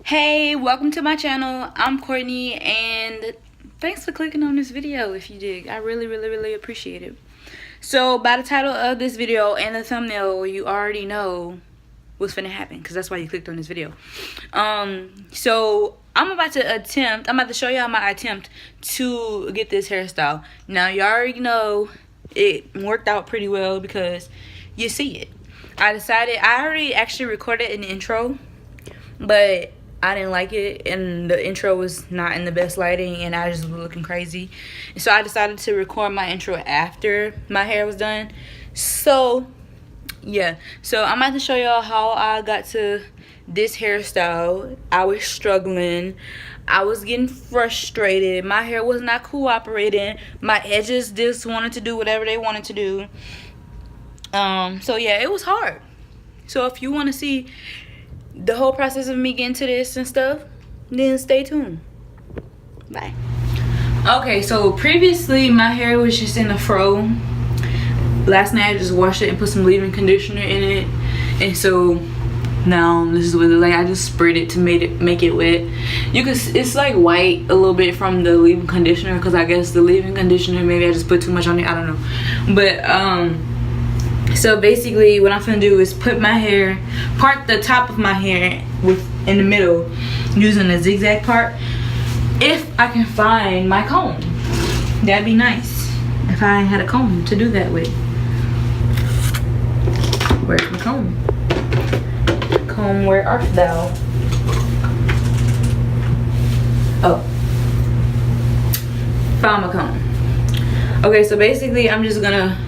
Hey, welcome to my channel. I'm Courtney and thanks for clicking on this video if you did. I really appreciate it. So by the title of this video and the thumbnail, you already know what's finna happen because that's why you clicked on this video. So I'm about to show y'all my attempt to get this hairstyle. Now you already know it worked out pretty well because you see it. I already actually recorded an intro, but I didn't like it and the intro was not in the best lighting and I just was looking crazy. So I decided to record my intro after my hair was done. So yeah, so I'm about to show y'all how I got to this hairstyle. I was struggling. I was getting frustrated. My hair was not cooperating. My edges just wanted to do whatever they wanted to do. So yeah, it was hard. So if you want to see the whole process of me getting to this and stuff, then stay tuned. Bye. Okay, so previously my hair was just in a fro. Last night I just washed it and put some leave-in conditioner in it, and so now this is what it like. I just sprayed it to make it wet. It's like white a little bit from the leave-in conditioner because I guess the leave-in conditioner, maybe I just put too much on it, I don't know. But so basically what I'm gonna do is put my hair, part the top of my hair in the middle using a zigzag part. If I can find my comb, that'd be nice if I had a comb to do that with. Where's my comb? Comb, where art thou? Oh, found my comb. Okay, so basically I'm just gonna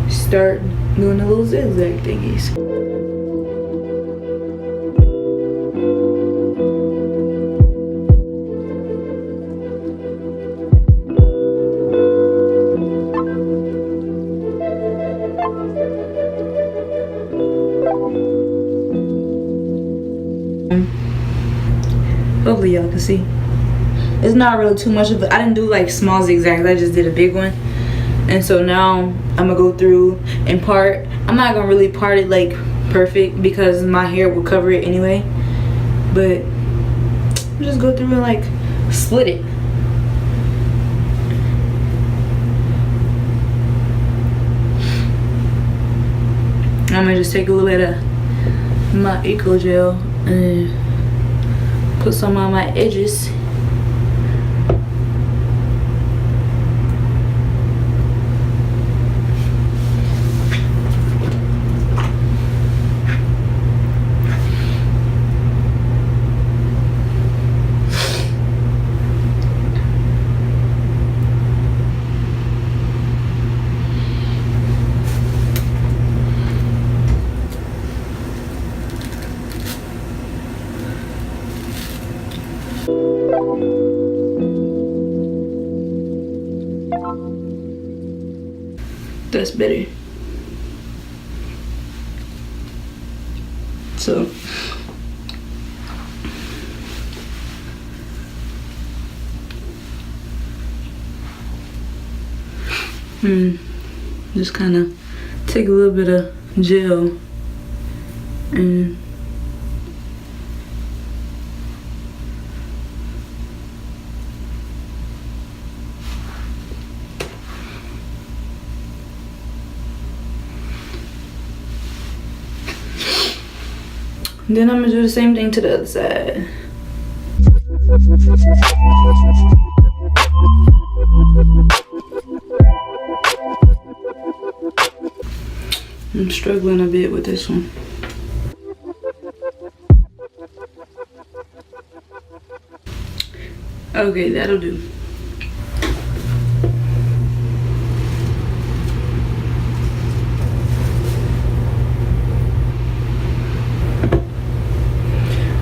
start doing the little zigzag thingies. Hopefully y'all can see. It's not really too much of it. I didn't do like small zigzags, I just did a big one. And so now I'm gonna go through and part. I'm not gonna really part it like perfect because my hair will cover it anyway, but I'll just go through and like split it. I'm gonna just take a little bit of my Eco Gel and put some on my edges. That's better. So just kind of take a little bit of gel and then I'm gonna do the same thing to the other side. I'm struggling a bit with this one. Okay, that'll do.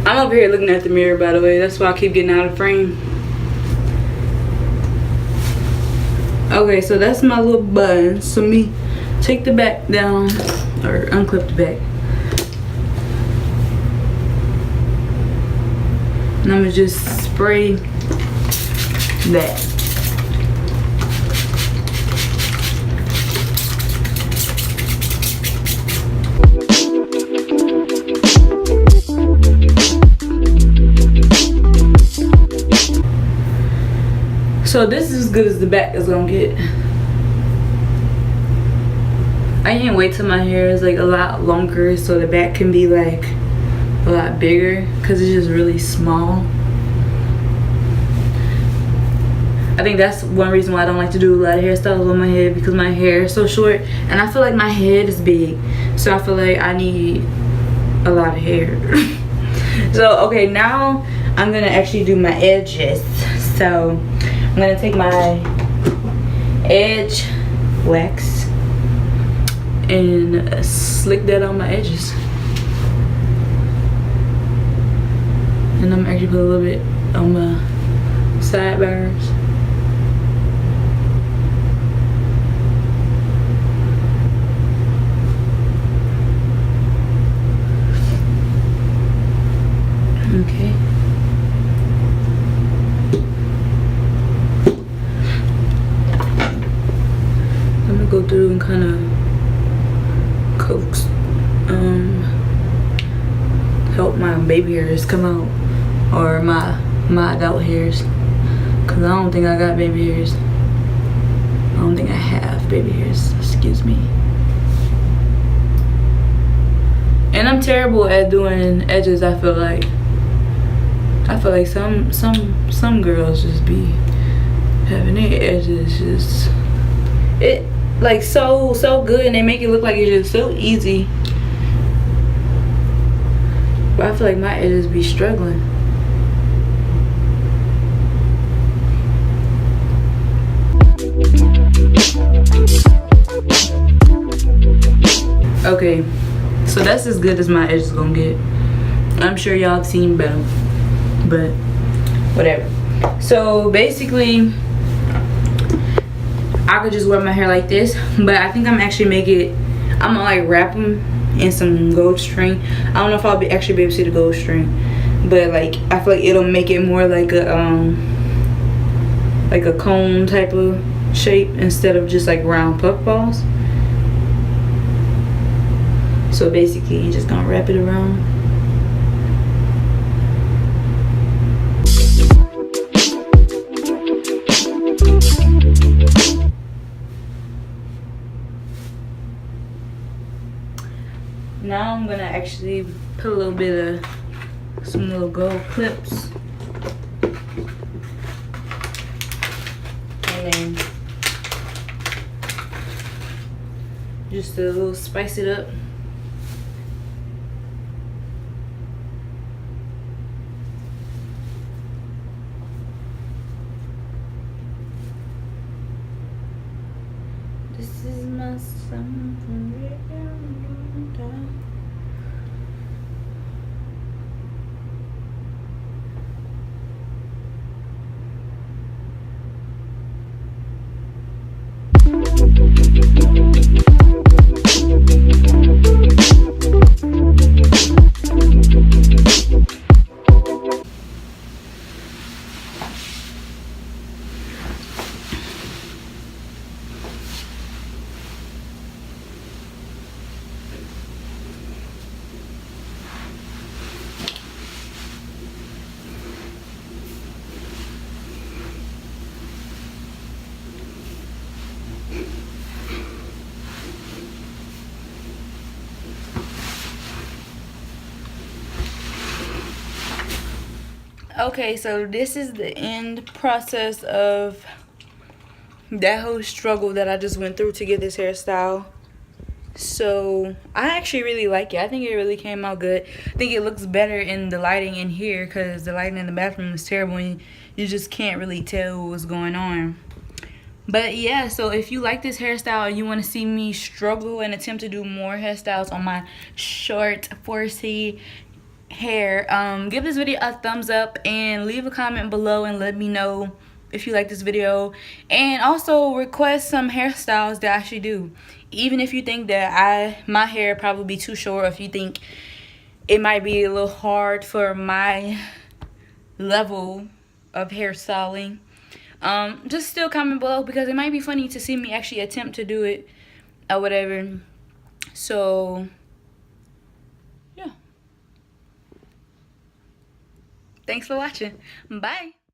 I'm over here looking at the mirror, by the way. That's why I keep getting out of frame. Okay, so that's my little bun. So me take the back down, or unclip the back. And I'm gonna just spray that. good as the back is gonna get. I can't wait till my hair is like a lot longer so the back can be like a lot bigger, because it's just really small. I think that's one reason why I don't like to do a lot of hairstyles on my head, because my hair is so short and I feel like my head is big, so I feel like I need a lot of hair. So okay, now I'm gonna actually do my edges. So I'm gonna take my edge wax and slick that on my edges, and I'm actually put a little bit on my sidebars. Okay. I'm gonna go through and kind of coax, help my baby hairs come out, or my adult hairs, because I don't think I got baby hairs. I don't think I have baby hairs, excuse me. And I'm terrible at doing edges. I feel like some girls just be having their edges just like so good, and they make it look like it's just so easy. But I feel like my edges be struggling. Okay, so that's as good as my edges gonna get. I'm sure y'all have seen better, but whatever. So basically, I could just wear my hair like this, but I think I'm actually I'm gonna like wrap them in some gold string. I don't know if I'll actually be able to see the gold string, but like I feel like it'll make it more like a cone type of shape instead of just like round puff balls. So basically, you're just gonna wrap it around. Now I'm gonna actually put a little bit of some little gold clips, and then just a little spice it up. This is my song from down. Okay, so this is the end process of that whole struggle that I just went through to get this hairstyle. So I actually really like it. I think it really came out good. I think it looks better in the lighting in here, because the lighting in the bathroom is terrible and you just can't really tell what's going on. But yeah, so if you like this hairstyle and you want to see me struggle and attempt to do more hairstyles on my short 4C hair, give this video a thumbs up and leave a comment below and let me know if you like this video, and also request some hairstyles that I should do. Even if you think that my hair probably be too short, or if you think it might be a little hard for my level of hairstyling, just still comment below, because it might be funny to see me actually attempt to do it or whatever. So yeah, thanks for watching. Bye.